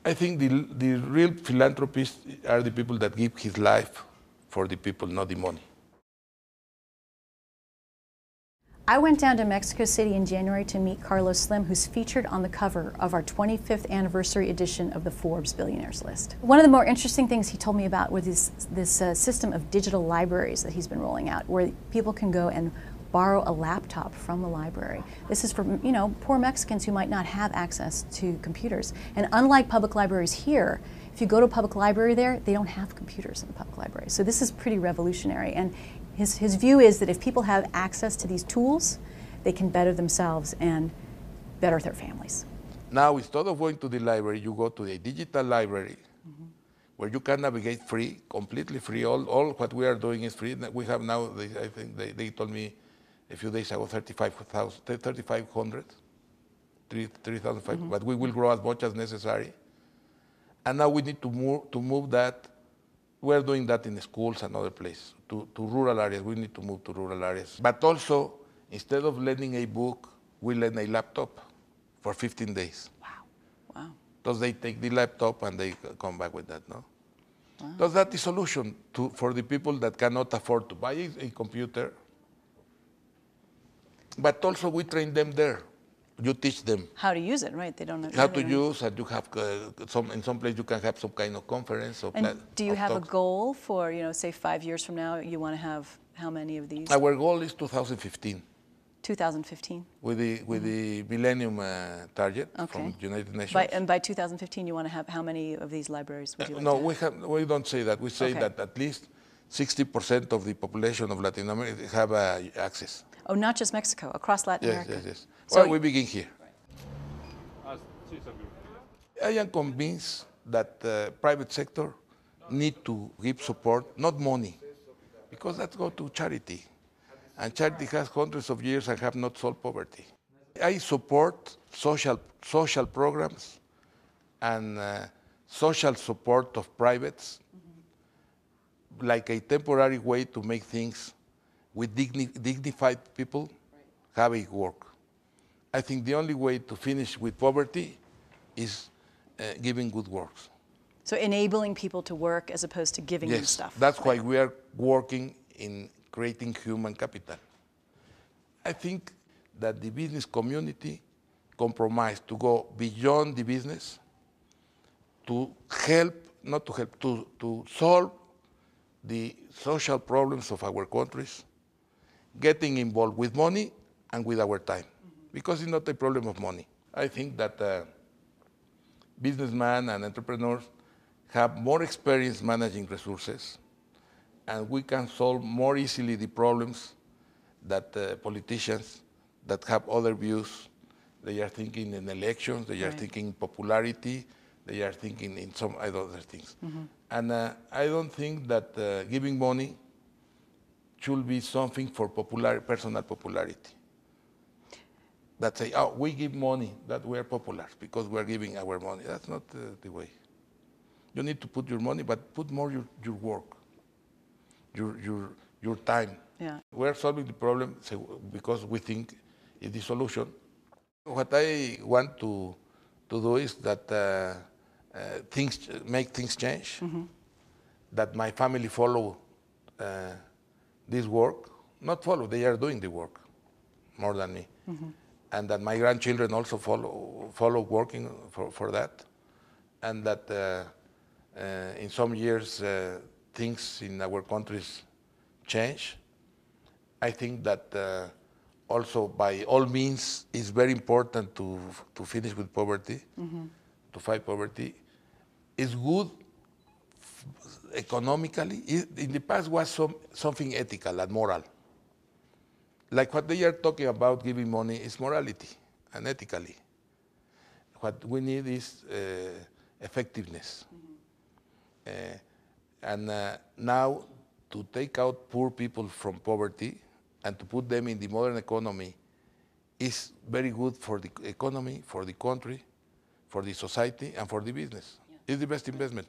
I think the real philanthropists are the people that give his life for the people, not the money. I went down to Mexico City in January to meet Carlos Slim, who's featured on the cover of our 25th anniversary edition of the Forbes Billionaires list. One of the more interesting things he told me about was this system of digital libraries that he's been rolling out, where people can go and borrow a laptop from the library. This is for, you know, poor Mexicans who might not have access to computers. And unlike public libraries here, if you go to a public library there, they don't have computers in the public library. So this is pretty revolutionary. And his view is that if people have access to these tools, they can better themselves and better their families. Now, instead of going to the library, you go to a digital library where you can navigate free, completely free. All what we are doing is free. We have now, I think they told me a few days ago, 3,500, but we will grow as much as necessary. And now we need to move that. We're doing that in schools and other places, to rural areas. We need to move to rural areas. But also, instead of lending a book, we lend a laptop for 15 days. Wow. Wow. Because they take the laptop and they come back with that, no? Wow. Because that's the solution for the people that cannot afford to buy a computer. But also we train them there. You teach them how to use it, right? They don't know how to use, and you have in some place you can have some kind of conference. And do you have a goal for, you know, say 5 years from now, you want to have how many of these? Our goal is 2015. 2015. With the Millennium target from the United Nations. And by 2015, you want to have how many of these libraries would you like no, to have? we don't say that. We say that at least 60% of the population of Latin America have access. Oh, not just Mexico, across Latin America. Yes. So well, we begin here. I am convinced that the private sector need to give support, not money, because that goes to charity. And charity has hundreds of years and have not solved poverty. I support social programs and social support of privates, like a temporary way to make things with dignified people have a work. I think the only way to finish with poverty is giving good works. So enabling people to work as opposed to giving them stuff. That's why we are working in creating human capital. I think that the business community compromised to go beyond the business to help, not to help, to solve the social problems of our countries, getting involved with money and with our time, because it's not a problem of money. I think that businessmen and entrepreneurs have more experience managing resources, and we can solve more easily the problems that politicians that have other views. They are thinking in elections, they are thinking popularity, they are thinking in some other things. And I don't think that giving money should be something for personal popularity. That say, oh, we give money, that we are popular because we are giving our money. That's not the way. You need to put your money, but put more your work, your time. Yeah. We are solving the problem because we think it's the solution. What I want to do is that make things change, that my family follow this work, not follow, they are doing the work more than me. And that my grandchildren also follow working for that. And that in some years things in our countries change. I think that also by all means it's very important to finish with poverty, to fight poverty. It's good economically. In the past was something ethical and moral. Like what they are talking about giving money is morality and ethically. What we need is effectiveness. And now to take out poor people from poverty and to put them in the modern economy is very good for the economy, for the country, for the society, and for the business. It's the best investment.